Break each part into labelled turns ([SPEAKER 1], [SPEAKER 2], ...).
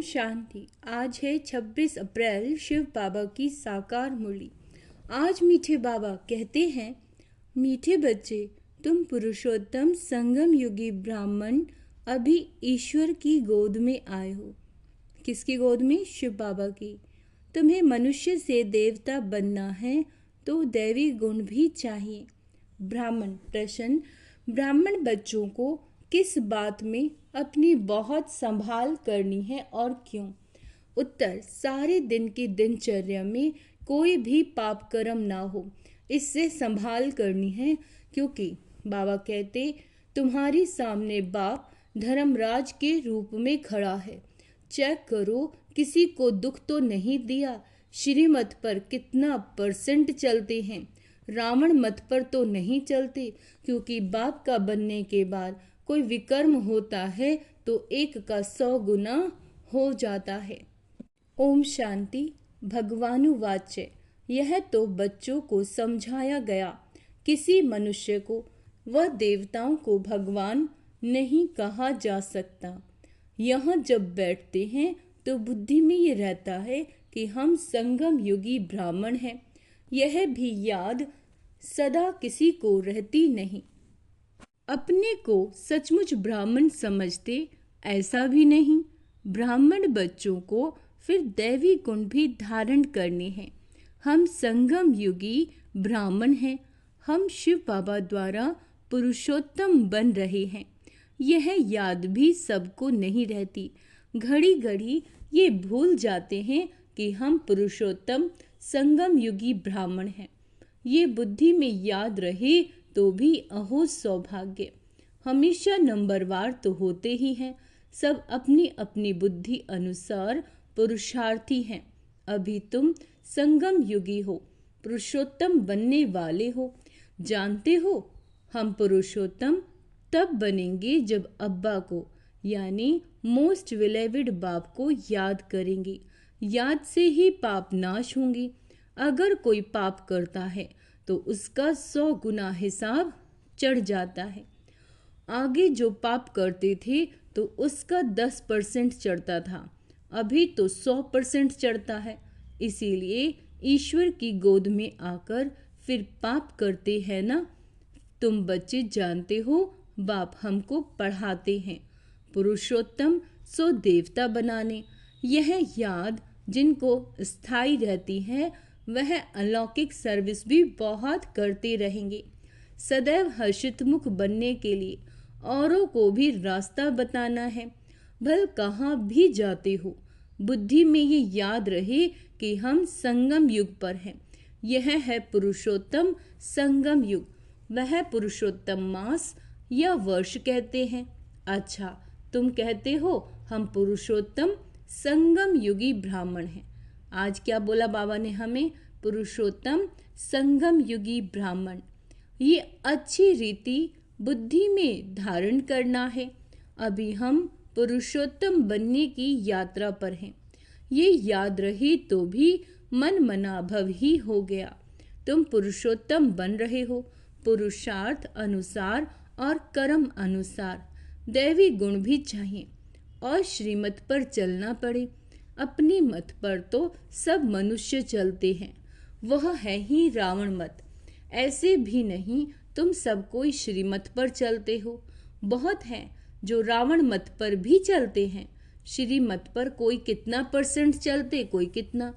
[SPEAKER 1] शांति। आज है 26 अप्रैल, शिव बाबा की साकार मुरली। आज मीठे बाबा कहते हैं, मीठे बच्चे, तुम पुरुषोत्तम संगम युगी ब्राह्मण अभी ईश्वर की गोद में आए हो। किसकी गोद में? शिव बाबा की। तुम्हें मनुष्य से देवता बनना है तो दैवी गुण भी चाहिए। ब्राह्मण प्रश्न, ब्राह्मण बच्चों को किस बात में अपनी बहुत संभाल करनी है और क्यों? उत्तर, सारे दिन की दिनचर्या में कोई भी पाप कर्म ना हो, इससे संभाल करनी है। क्योंकि बाबा कहते, तुम्हारी सामने बाप धर्मराज के रूप में खड़ा है। चेक करो किसी को दुख तो नहीं दिया। श्रीमत पर कितना % चलते हैं? रावण मत पर तो नहीं चलते, क्योंकि बाप का बनने के बाद कोई विकर्म होता है तो 1 का 100 गुना हो जाता है। ओम शांति। भगवानुवाच्य। यह तो बच्चों को समझाया गया। किसी मनुष्य को व देवताओं को भगवान नहीं कहा जा सकता। यहाँ जब बैठते हैं तो बुद्धि में ये रहता है कि हम संगम युगी ब्राह्मण हैं। यह भी याद सदा किसी को रहती नहीं। अपने को सचमुच ब्राह्मण समझते, ऐसा भी नहीं। ब्राह्मण बच्चों को फिर दैवी गुण भी धारण करने हैं। हम संगम युगी ब्राह्मण हैं। हम शिव बाबा द्वारा पुरुषोत्तम बन रहे हैं। यह याद भी सबको नहीं रहती। घड़ी घड़ी ये भूल जाते हैं कि हम पुरुषोत्तम संगम युगी ब्राह्मण हैं। ये बुद्धि में याद रहे तो भी अहो सौभाग्य। हमेशा नंबरवार तो होते ही हैं। सब अपनी अपनी बुद्धि अनुसार पुरुषार्थी हैं। अभी तुम संगम युगी हो, पुरुषोत्तम बनने वाले हो। जानते हो, हम पुरुषोत्तम तब बनेंगे जब अब्बा को यानी मोस्ट विलेविड बाप को याद करेंगे। याद से ही पाप नाश होंगे। अगर कोई पाप करता है तो उसका 100 गुना हिसाब चढ़ जाता है। आगे जो पाप करते थे तो उसका 10% चढ़ता था, अभी तो 100% चढ़ता है। इसीलिए ईश्वर की गोद में आकर फिर पाप करते हैं ना। तुम बच्चे जानते हो, बाप हमको पढ़ाते हैं पुरुषोत्तम सो देवता बनाने। यह याद जिनको स्थायी रहती है वह अलौकिक सर्विस भी बहुत करते रहेंगे। सदैव हर्षित मुख बनने के लिए औरों को भी रास्ता बताना है। भल कहाँ भी जाते हो, बुद्धि में ये याद रहे कि हम संगम युग पर हैं। यह है पुरुषोत्तम संगम युग। वह पुरुषोत्तम मास या वर्ष कहते हैं। अच्छा, तुम कहते हो हम पुरुषोत्तम संगम युगी ब्राह्मण हैं। आज क्या बोला बाबा ने हमें? पुरुषोत्तम संगम युगी ब्राह्मण। ये अच्छी रीति बुद्धि में धारण करना है। अभी हम पुरुषोत्तम बनने की यात्रा पर हैं। ये याद रहे तो भी मन मना भव ही हो गया। तुम पुरुषोत्तम बन रहे हो, पुरुषार्थ अनुसार और कर्म अनुसार। दैवी गुण भी चाहिए और श्रीमत पर चलना पड़े। अपनी मत पर तो सब मनुष्य चलते हैं, वह है ही रावण मत। ऐसे भी नहीं तुम सब कोई श्रीमत पर चलते हो। बहुत हैं जो रावण मत पर भी चलते हैं। श्रीमत पर कोई कितना % चलते, कोई कितना,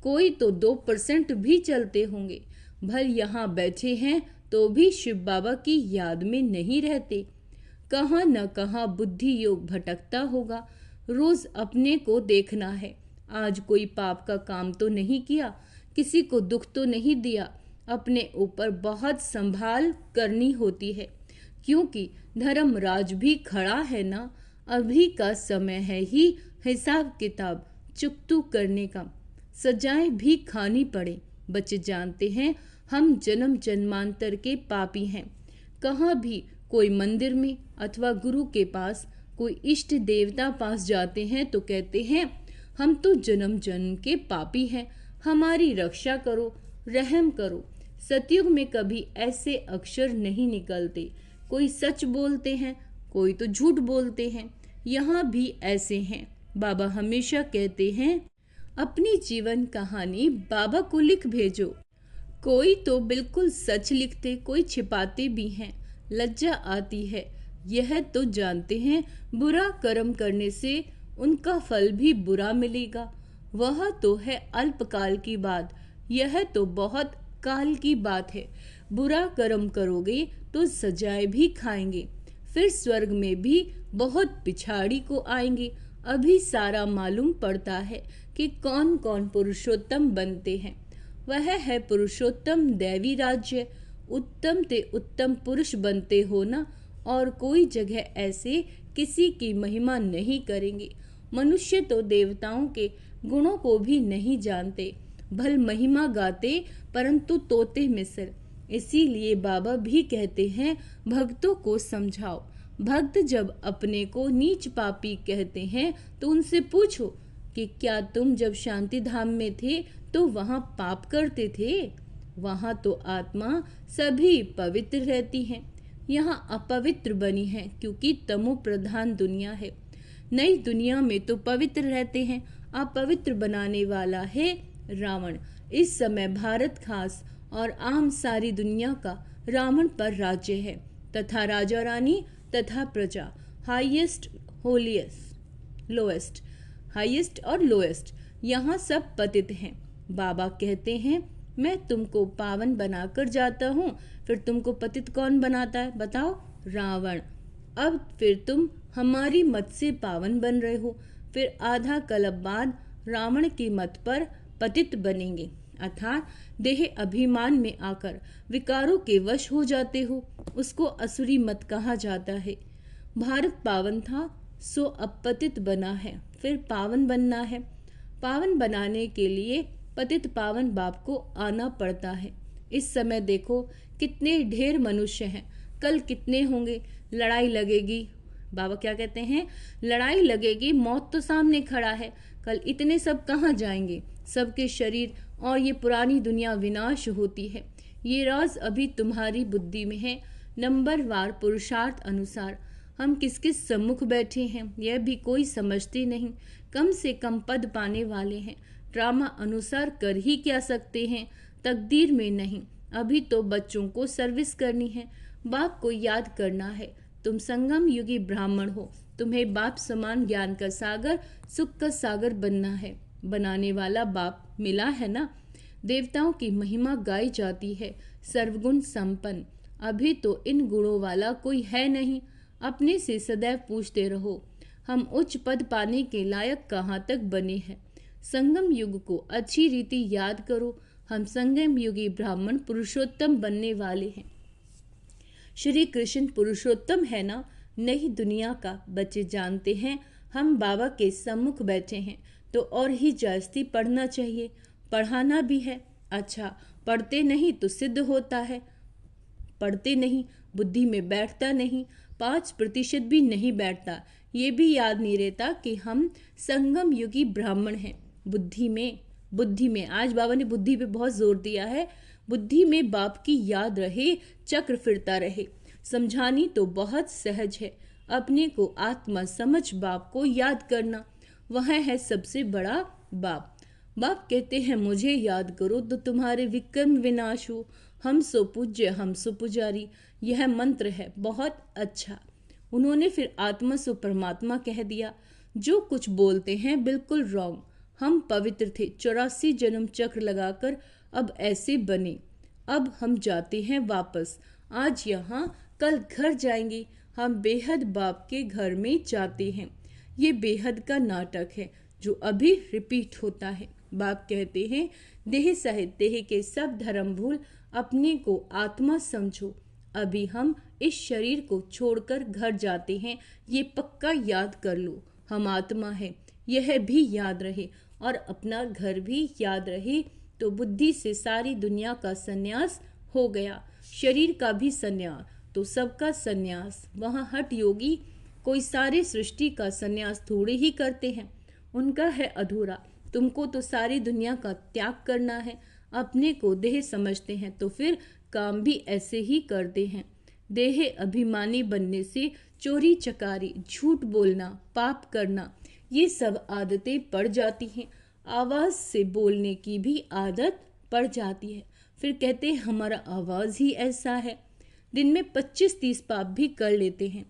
[SPEAKER 1] कोई तो 2% भी चलते होंगे। भल यहाँ बैठे हैं तो भी शिव बाबा की याद में नहीं रहते। कहाँ न कहाँ बुद्धि योग भटकता होगा। रोज अपने को देखना है। आज कोई पाप का काम तो नहीं किया, किसी को दुख तो नहीं दिया। अपने ऊपर बहुत संभाल करनी होती है, क्योंकि धर्मराज भी खड़ा है ना। अभी का समय है ही हिसाब किताब चुकतू करने का। सजाएं भी खानी पड़े। बच्चे जानते हैं हम जन्म जन्मांतर के पापी हैं। कहाँ भी कोई मंदिर में अथवा गुरु के पास, कोई इष्ट देवता पास जाते हैं तो कहते हैं हम तो जन्म जन्म के पापी हैं, हमारी रक्षा करो, रहम करो। सतयुग में कभी ऐसे अक्षर नहीं निकलते। कोई सच बोलते हैं, कोई तो झूठ बोलते हैं। यहाँ भी ऐसे हैं। बाबा हमेशा कहते हैं, अपनी जीवन कहानी बाबा को लिख भेजो। कोई तो बिल्कुल सच लिखते, कोई छिपाते भी हैं। लज्जा आती है, यह तो जानते हैं बुरा कर्म करने से उनका फल भी बुरा मिलेगा। वह तो है अल्पकाल की बात, यह तो बहुत काल की बात है। बुरा कर्म करोगे तो सजाएं भी खाएंगे, फिर स्वर्ग में भी बहुत पिछाड़ी को आएंगे। अभी सारा मालूम पड़ता है कि कौन कौन पुरुषोत्तम बनते हैं। वह है पुरुषोत्तम दैवी राज्य। उत्तम ते उत्तम पुरुष बनते हो ना, और कोई जगह ऐसे किसी की महिमा नहीं करेंगे। मनुष्य तो देवताओं के गुणों को भी नहीं जानते, भल महिमा गाते परंतु तोते मिसल। इसीलिए बाबा भी कहते हैं, भक्तों को समझाओ। भक्त जब अपने को नीच पापी कहते हैं तो उनसे पूछो कि क्या तुम जब शांति धाम में थे तो वहां पाप करते थे? वहां तो आत्मा सभी पवित्र रहती है, यहाँ अपवित्र बनी है क्योंकि तमो प्रधान दुनिया है। नई दुनिया में तो पवित्र रहते हैं, अपवित्र बनाने वाला है रावण। इस समय भारत खास और आम सारी दुनिया का रावण पर राज्य है, तथा राजा रानी तथा प्रजा, हाईएस्ट होलीएस्ट लोएस्ट, हाईएस्ट और लोएस्ट, यहाँ सब पतित हैं। बाबा कहते हैं, मैं तुमको पावन बनाकर जाता हूँ, फिर तुमको पतित कौन बनाता है बताओ? रावण। अब फिर तुम हमारी मत से पावन बन रहे हो, फिर आधा कल्प बाद रावण की मत पर पतित बनेंगे, अर्थात देह अभिमान में आकर विकारों के वश हो जाते हो। उसको असुरी मत कहा जाता है। भारत पावन था सो अब पतित बना है, फिर पावन बनना है। पावन बनाने के लिए पतित पावन बाप को आना पड़ता है। इस समय देखो कितने ढेर मनुष्य हैं, कल कितने होंगे। लड़ाई लगेगी, बाबा क्या कहते हैं, लड़ाई लगेगी, मौत तो सामने खड़ा है। कल इतने सब कहाँ जाएंगे? सबके शरीर और ये पुरानी दुनिया विनाश होती है। ये राज अभी तुम्हारी बुद्धि में है। नंबर वार पुरुषार्थ अनुसार हम किस किस सम्मुख बैठे हैं यह भी कोई समझते नहीं। कम से कम पद पाने वाले हैं, ड्रामा अनुसार कर ही क्या सकते हैं, तकदीर में नहीं। अभी तो बच्चों को सर्विस करनी है, बाप को याद करना है। तुम संगम युगी ब्राह्मण हो, तुम्हें बाप समान ज्ञान का सागर, सुख का सागर बनना है। बनाने वाला बाप मिला है ना। देवताओं की महिमा गाई जाती है, सर्वगुण संपन्न। अभी तो इन गुणों वाला कोई है नहीं। अपने से सदैव पूछते रहो, हम उच्च पद पाने के लायक कहाँ तक बने हैं। संगम युग को अच्छी रीति याद करो। हम संगम युगी ब्राह्मण पुरुषोत्तम बनने वाले हैं। श्री कृष्ण पुरुषोत्तम है ना, नई दुनिया का बच्चे जानते हैं। हम बाबा के सम्मुख बैठे हैं तो और ही जास्ती पढ़ना चाहिए, पढ़ाना भी है। अच्छा, पढ़ते नहीं तो सिद्ध होता है, पढ़ते नहीं बुद्धि में बैठता नहीं, 5% भी नहीं बैठता। ये भी याद नहीं रहता कि हम संगम युगी ब्राह्मण हैं। बुद्धि में आज बाबा ने बुद्धि पे बहुत जोर दिया है। बुद्धि में बाप की याद रहे, चक्र फिरता रहे। समझानी तो बहुत सहज है, अपने को आत्मा समझ बाप को याद करना, वह है सबसे बड़ा बाप। बाप कहते हैं, मुझे याद करो तो तुम्हारे विक्रम विनाश हो। हम सो पूज्य हम सो पुजारी, यह मंत्र है बहुत अच्छा। उन्होंने फिर आत्मा सो परमात्मा कह दिया। जो कुछ बोलते हैं बिल्कुल रॉन्ग। हम पवित्र थे, 84 जन्म चक्र लगाकर अब ऐसे बने। अब हम जाते हैं वापस, आज यहाँ कल घर जाएंगे। हम बेहद बाप के घर में जाते हैं। ये बेहद का नाटक है जो अभी रिपीट होता है। बाप कहते हैं, देह सहित देह के सब धर्म भूल अपने को आत्मा समझो। अभी हम इस शरीर को छोड़कर घर जाते हैं, ये पक्का याद कर लो। हम आत्मा है, यह भी याद रहे और अपना घर भी याद रहे। तो बुद्धि से सारी दुनिया का संन्यास हो गया, शरीर का भी संन्यास, तो सबका संन्यास। वहाँ हठ योगी कोई सारे सृष्टि का संन्यास थोड़े ही करते हैं, उनका है अधूरा। तुमको तो सारी दुनिया का त्याग करना है। अपने को देह समझते हैं तो फिर काम भी ऐसे ही करते हैं। देह अभिमानी बनने से चोरी चकारी, झूठ बोलना, पाप करना, ये सब आदतें पड़ जाती हैं। आवाज़ से बोलने की भी आदत पड़ जाती है। फिर कहते हैं हमारा आवाज़ ही ऐसा है। दिन में 25-30 पाप भी कर लेते हैं।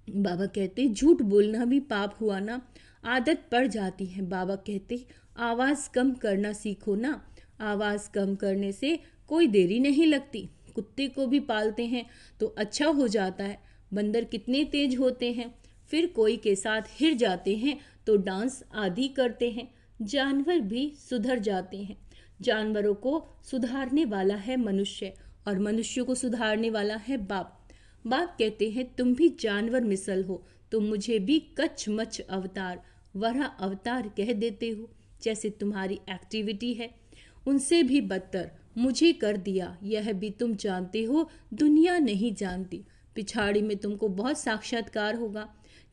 [SPEAKER 1] बाबा कहते झूठ बोलना भी पाप हुआ ना, आदत पड़ जाती है। बाबा कहते आवाज़ कम करना सीखो ना। आवाज़ कम करने से कोई देरी नहीं लगती। कुत्ते को भी पालते हैं तो अच्छा हो जाता है। बंदर कितने तेज होते हैं, फिर कोई के साथ हिर जाते हैं तो डांस आदि करते हैं। जानवर भी सुधर जाते हैं। जानवरों को सुधारने वाला है मनुष्य और मनुष्य को सुधारने वाला है बाप। बाप कहते हैं तुम भी जानवर मिसल हो, तुम मुझे भी कच्छ मच्छ अवतार वरा अवतार कह देते हो। जैसे तुम्हारी एक्टिविटी है उनसे भी बदतर मुझे कर दिया, यह भी तुम जानते हो, दुनिया नहीं जानती। पिछाड़ी में तुमको बहुत साक्षात्कार होगा।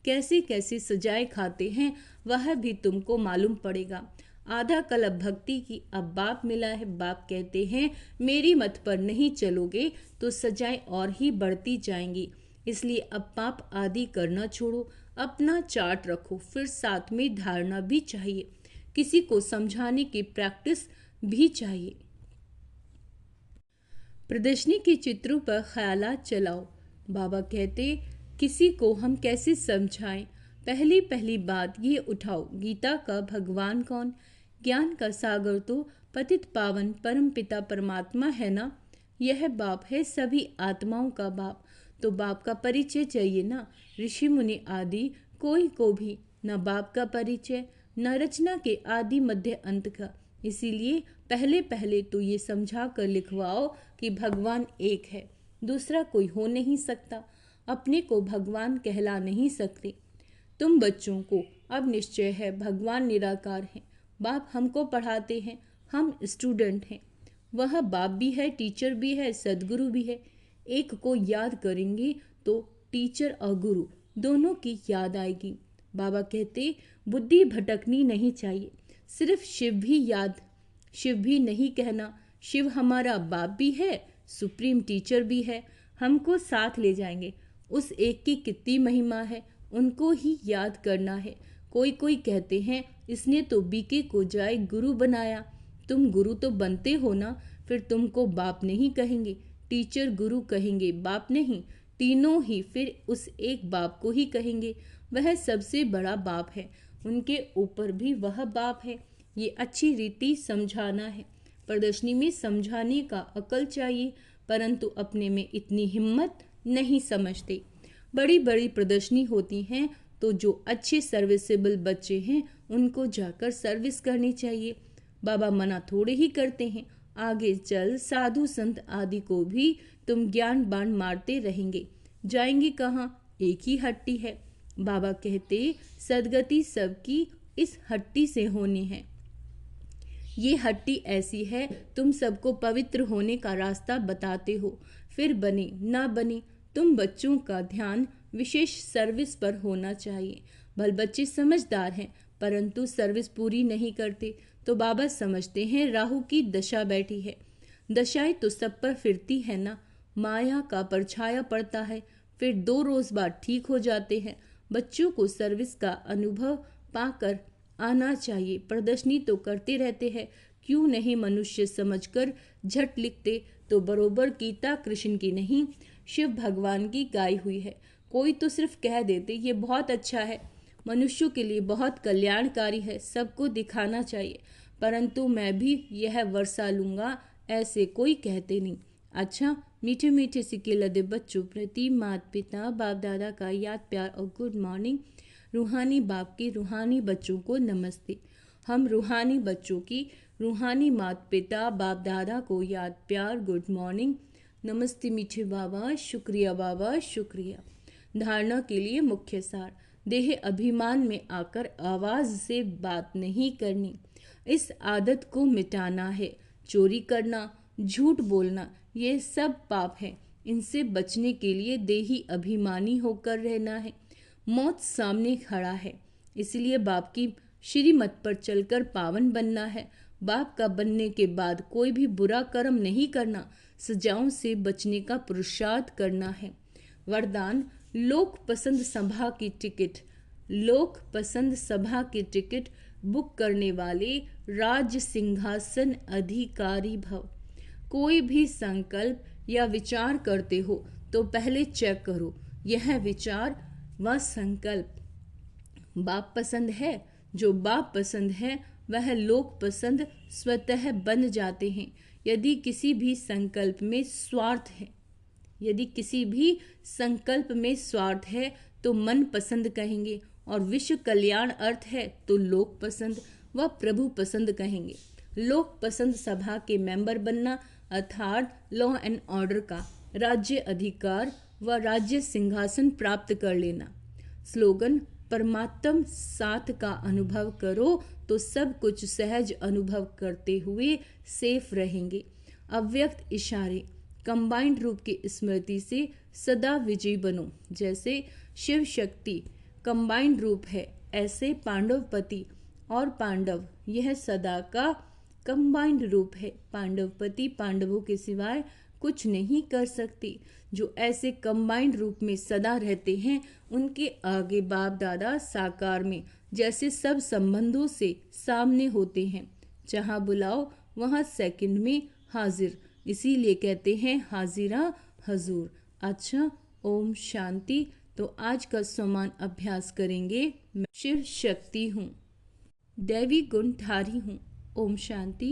[SPEAKER 1] कैसे कैसे सजाए खाते हैं वह भी तुमको मालूम पड़ेगा। आधा कल्प भक्ति की अब बाप मिला है। बाप कहते हैं मेरी मत पर नहीं चलोगे तो सजाएं और ही बढ़ती जाएंगी। इसलिए अब पाप आदि करना छोड़ो, अपना चार्ट रखो। फिर साथ में धारणा भी चाहिए, किसी को समझाने की प्रैक्टिस भी चाहिए। प्रदर्शनी के चित्रों पर ख्यालात चलाओ। बाबा कहते किसी को हम कैसे समझाएं। पहली पहली बात ये उठाओ, गीता का भगवान कौन? ज्ञान का सागर तो पतित पावन परम पिता परमात्मा है ना। यह बाप है सभी आत्माओं का बाप। तो बाप का परिचय चाहिए ना। ऋषि मुनि आदि कोई को भी न बाप का परिचय, न रचना के आदि मध्य अंत का। इसीलिए पहले पहले तो ये समझा कर लिखवाओ कि भगवान एक है, दूसरा कोई हो नहीं सकता। अपने को भगवान कहला नहीं सकते। तुम बच्चों को अब निश्चय है भगवान निराकार है। बाप हमको पढ़ाते हैं, हम स्टूडेंट हैं। वह बाप भी है, टीचर भी है, सदगुरु भी है। एक को याद करेंगे तो टीचर और गुरु दोनों की याद आएगी। बाबा कहते बुद्धि भटकनी नहीं चाहिए। सिर्फ शिव भी नहीं कहना। शिव हमारा बाप भी है, सुप्रीम टीचर भी है, हमको साथ ले जाएंगे। उस एक की कितनी महिमा है, उनको ही याद करना है। कोई कहते हैं इसने तो बीके को जाए गुरु बनाया। तुम गुरु तो बनते हो ना, फिर तुमको बाप नहीं कहेंगे, टीचर गुरु कहेंगे, बाप नहीं। तीनों ही फिर उस एक बाप को ही कहेंगे। वह सबसे बड़ा बाप है, उनके ऊपर भी वह बाप है। ये अच्छी रीति समझाना है। प्रदर्शनी में समझाने का अकल चाहिए, परंतु अपने में इतनी हिम्मत नहीं समझते। बड़ी बड़ी प्रदर्शनी होती हैं तो जो अच्छे सर्विसेबल बच्चे हैं उनको जाकर सर्विस करनी चाहिए। बाबा मना थोड़े ही करते हैं। आगे चल साधु संत आदि को भी तुम ज्ञान बाण मारते रहेंगे, जाएंगे कहाँ? एक ही हट्टी है। बाबा कहते सदगति सबकी इस हट्टी से होनी है। ये हट्टी ऐसी है, तुम सबको पवित्र होने का रास्ता बताते हो, फिर बने ना बने। तुम बच्चों का ध्यान विशेष सर्विस पर होना चाहिए। भले बच्चे समझदार हैं परंतु सर्विस पूरी नहीं करते तो बाबा समझते हैं राहु की दशा बैठी है। दशाएं तो सब पर फिरती है ना, माया का परछाया पड़ता है, फिर 2 रोज बाद ठीक हो जाते हैं। बच्चों को सर्विस का अनुभव पाकर आना चाहिए। प्रदर्शनी तो करते रहते हैं, क्यों नहीं मनुष्य समझकर झट लिखते तो बरोबर गीता कृष्ण की नहीं शिव भगवान की गाई हुई है। कोई तो सिर्फ कह देते ये बहुत अच्छा है, मनुष्यों के लिए बहुत कल्याणकारी है, सबको दिखाना चाहिए, परंतु मैं भी यह वर्षा लूँगा, ऐसे कोई कहते नहीं। अच्छा, मीठे मीठे सिक्के लदे बच्चों प्रति माता पिता बाप दादा का याद प्यार और गुड मॉर्निंग। रूहानी बाप के रूहानी बच्चों को नमस्ते। हम रूहानी बच्चों की रूहानी माता पिता बाप दादा को याद प्यार गुड मॉर्निंग। नमस्ते मीठे बाबा, शुक्रिया बाबा, शुक्रिया। धारणा के लिए मुख्य सार, देह अभिमान में आकर आवाज से बात नहीं करनी, इस आदत को मिटाना है। चोरी करना, झूठ बोलना, ये सब पाप है। इनसे बचने के लिए देही अभिमानी होकर रहना है। मौत सामने खड़ा है, इसलिए बाप की श्रीमत पर चलकर पावन बनना है। बाप का बनने के बाद कोई भी बुरा कर्म नहीं करना, सजाओं से बचने का पुरुषार्थ करना है। वरदान, लोक पसंद सभा की टिकट लोक पसंद सभा के टिकट बुक करने वाले राज्य सिंहासन अधिकारी भव। कोई भी संकल्प या विचार करते हो तो पहले चेक करो यह विचार व संकल्प बाप पसंद है। जो बाप पसंद है वह लोक पसंद स्वतः बन जाते हैं। यदि किसी भी संकल्प में स्वार्थ है तो मन पसंद कहेंगे, और विश्व कल्याण अर्थ है तो लोक पसंद व प्रभु पसंद कहेंगे। लोक पसंद सभा के मेंबर बनना अर्थात लॉ एंड ऑर्डर का राज्य अधिकार व राज्य सिंहासन प्राप्त कर लेना। स्लोगन परमात्म साथ का अनुभव करो तो सब कुछ सहज अनुभव करते हुए सेफ रहेंगे। अव्यक्त इशारे कंबाइंड रूप की स्मृति से सदा विजयी बनो। जैसे शिव शक्ति कंबाइंड रूप है, ऐसे पांडवपति और पांडव यह सदा का कंबाइंड रूप है। पांडवपति पांडवों के सिवाय कुछ नहीं कर सकते। जो ऐसे कंबाइंड रूप में सदा रहते हैं उनके आगे बाप दादा साकार में जैसे सब संबंधों से सामने होते हैं। जहाँ बुलाओ वहाँ सेकंड में हाजिर, इसीलिए कहते हैं हाजिरा हजूर। अच्छा, ओम शांति। तो आज का समान अभ्यास करेंगे। मैं शिव शक्ति हूँ, दैवी गुणधारी हूँ। ओम शांति।